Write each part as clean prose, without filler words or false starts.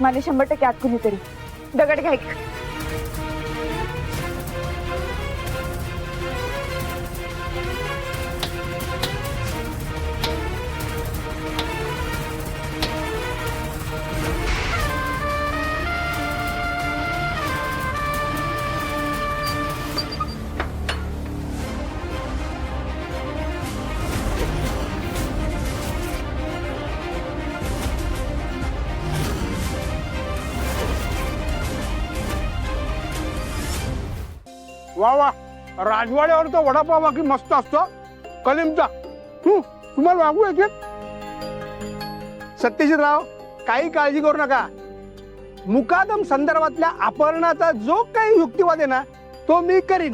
माने 100% आत कुणीतरी दगड घ्या. वा वा, राजवाड्यावर तो वडापाव बाकी मस्त असतो. कलिमचा तुम्हाला मागू येते. सत्यजितराव, काही काळजी करू नका. मुकादम संदर्भातल्या अपहरणाचा जो काही युक्तिवाद आहे ना तो मी करीन.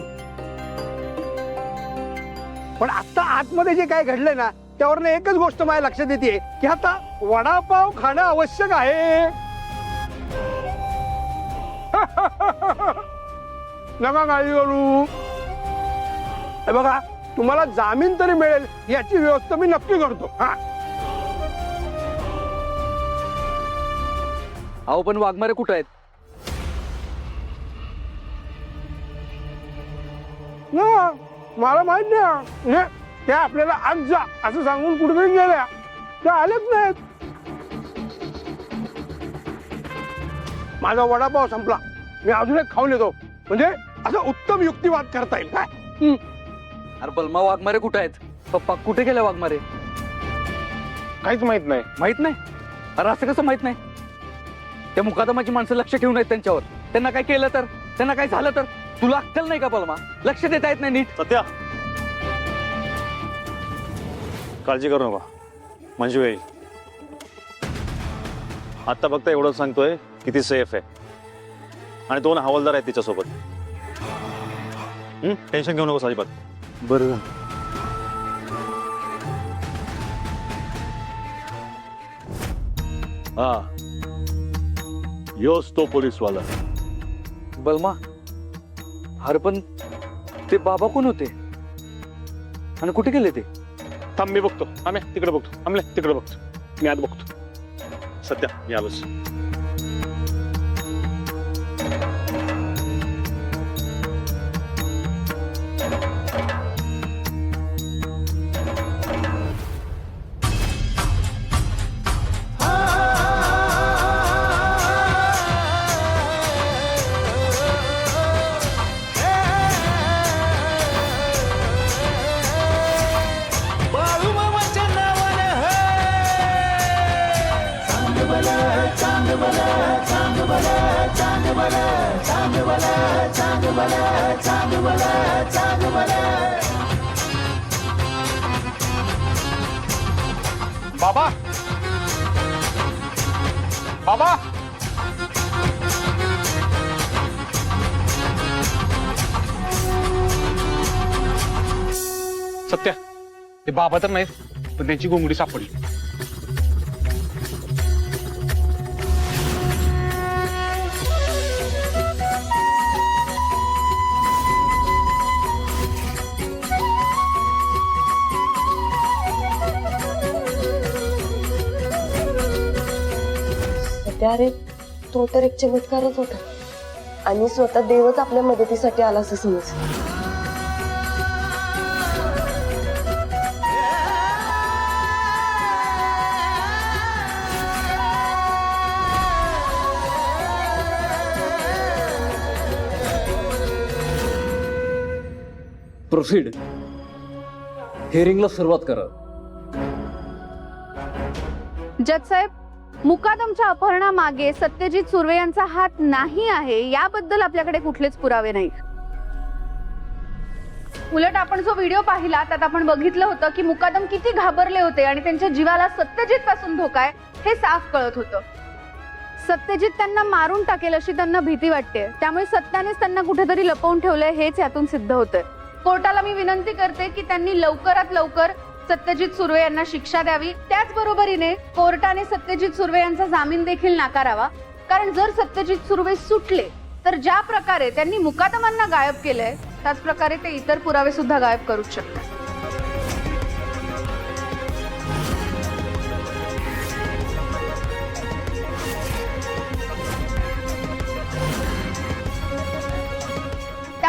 पण आता आतमध्ये जे काय घडलंय ना त्यावरनं एकच गोष्ट माझ्या लक्षात येते की आता वडापाव खाणं आवश्यक आहे. नका काळजी करू. हे बघा, तुम्हाला जामीन तरी मिळेल याची व्यवस्था मी नक्की करतो. हा, अहो पण वाघमारे कुठं आहेत? मला माहित नाही. त्या आपल्याला आज जा असं सांगून कुठेतरी गेल्या. त्या आलेच नाहीत. माझा वडापाव संपला. मी अजून एक खाऊन येतो. म्हणजे असं उत्तम युक्तिवाद करता येईल काय? अरे बलमा, वाघमारे कुठं आहेत? पप्पा कुठे गेले वाघमारे? काहीच माहित नाही. माहित नाही? अरे असं कसं माहित नाही? त्या मुकादमाची माणसं लक्ष ठेवून आहेत त्यांच्यावर. त्यांना काय केलं तर, त्यांना काय झालं तर तुला अक्कल नाही का बलमा? लक्ष देता येत नाही नीट? सत्या, काळजी करू नका, मंजू येईल. आता फक्त एवढं सांगतोय की ती सेफ आहे आणि 2 हवालदार आहेत तिच्यासोबत. टेन्शन घेऊ नकोस अजिबात. बरं. हा, योच तो पोलीसवाला. बलमा, अरे पण ते बाबा कोण होते आणि कुठे गेले ते? थांब, मी बघतो. आम्ही तिकडे बघतो. आम्ही तिकडे बघतो. मी आज बघतो. सत्या, मी आलोच. बाबा, बाबा, सत्या, ते बाबा तर नाहीत पण त्यांची घोंगडी सापडली. अरे तो तर एक चमत्कारच होता आणि स्वतः देवच आपल्या मदतीसाठी आला असं समज. प्रोसीड. हिअरिंगला सुरुवात करा. जज साहेब, मुकादमच्या अपहरणामागे सत्यजित सुर्वे यांचा हात नाही आहे याबद्दल आपल्याकडे कुठलेच पुरावे नाहीत. उलट आपण जो व्हिडिओ पाहिला त्यात आपण बघितलं होतं की मुकादम किती घाबरले होते आणि त्यांच्या जीवाला सत्यजित पासून धोका आहे हे साफ कळत होतं. सत्यजित त्यांना मारून टाकेल अशी त्यांना भीती वाटते. त्यामुळे सत्यानेच त्यांना कुठेतरी लपवून ठेवलंय हेच यातून सिद्ध होतंय. कोर्टाला मी विनंती करते की त्यांनी लवकरात लवकर सत्यजित सुर्वे यांना शिक्षा द्यावी. त्याचबरोबरीने कोर्टाने सत्यजित सुर्वे यांचा जामीन देखील नाकारावा. कारण जर सत्यजित सुर्वे सुटले तर ज्या प्रकारे त्यांनी मुकादमांना गायब केलंय त्याच प्रकारे ते इतर पुरावे सुद्धा गायब करूच शकतात.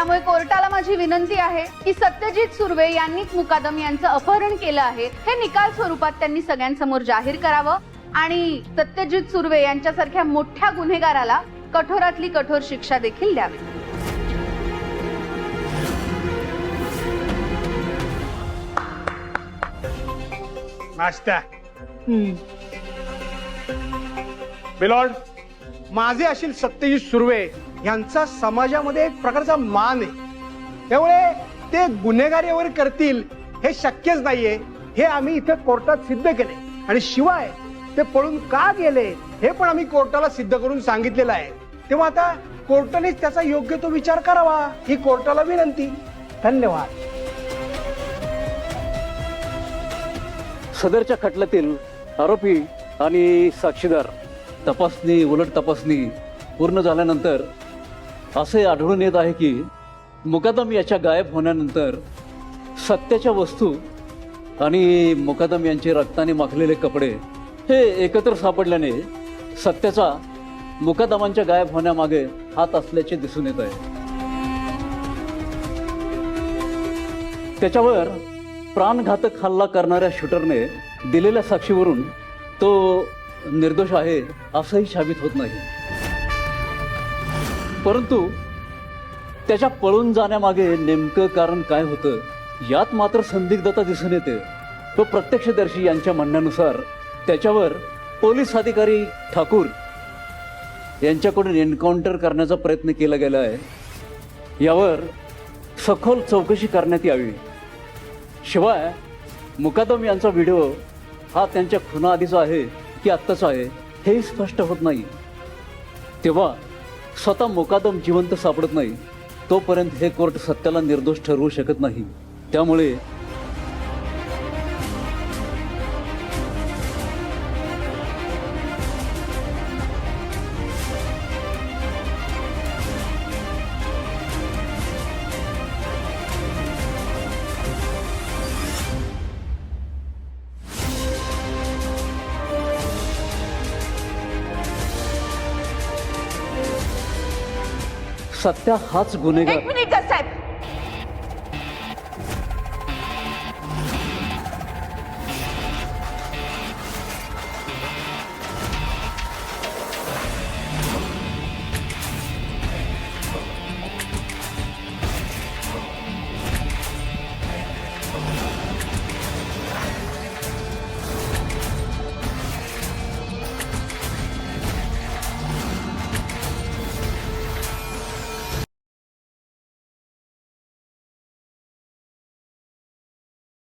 त्यामुळे कोर्टाला माझी विनंती आहे की सत्यजित सुर्वे यांनीच मुकादम यांचं अपहरण केलं आहे हे निकाल स्वरूपात त्यांनी सगळ्यांसमोर जाहीर करावं आणि सत्यजित सुर्वे यांच्यासारख्या मोठ्या गुन्हेगाराला कठोरातली कठोर शिक्षा देखील द्यावी. नाश्ता बिलॉर्ड, माझे अशील सत्यजित सुर्वे यांचा समाजामध्ये एक प्रकारचा मान आहे, त्यामुळे ते गुन्हेगारी वगैरे करतील हे शक्यच नाहीये हे आम्ही इथे कोर्टात सिद्ध केले. आणि शिवाय ते पळून का गेले हे पण आम्ही कोर्टाला सिद्ध करून सांगितलेलं आहे. तेव्हा आता कोर्टानेच त्याचा योग्य तो विचार करावा ही कोर्टाला विनंती. धन्यवाद. सदरच्या खटल्यातील आरोपी आणि साक्षीदार तपासणी उलट तपासणी पूर्ण झाल्यानंतर असे आढळून येत आहे की मुकादम याच्या गायब होण्यानंतर सत्याच्या वस्तू आणि मुकादम यांचे रक्ताने माखलेले कपडे हे एकत्र सापडल्याने सत्याचा मुकादमांच्या गायब होण्यामागे हात असल्याचे दिसून येत आहे. त्याच्यावर प्राणघातक हल्ला करणाऱ्या शूटरने दिलेल्या साक्षीवरून तो निर्दोष आहे असंही साबित होत नाही. परंतु त्याच्या पळून जाण्यामागे नेमकं कारण काय होतं यात मात्र संदिग्धता दिसून येते. तो प्रत्यक्षदर्शी यांच्या म्हणण्यानुसार त्याच्यावर पोलीस अधिकारी ठाकूर यांच्याकडून एन्काउंटर करण्याचा प्रयत्न केला गेला आहे. यावर सखोल चौकशी करण्यात यावी. शिवाय मुकादम यांचा व्हिडिओ हा त्यांच्या खुनाआधीचा आहे की आत्ताचा आहे हेही स्पष्ट होत नाही. तेव्हा स्वतः मुकादम जिवंत सापडत नाही तोपर्यंत हे कोर्ट सत्याला निर्दोष ठरवू शकत नाही. त्यामुळे सत्या हाच गुन्हेगार.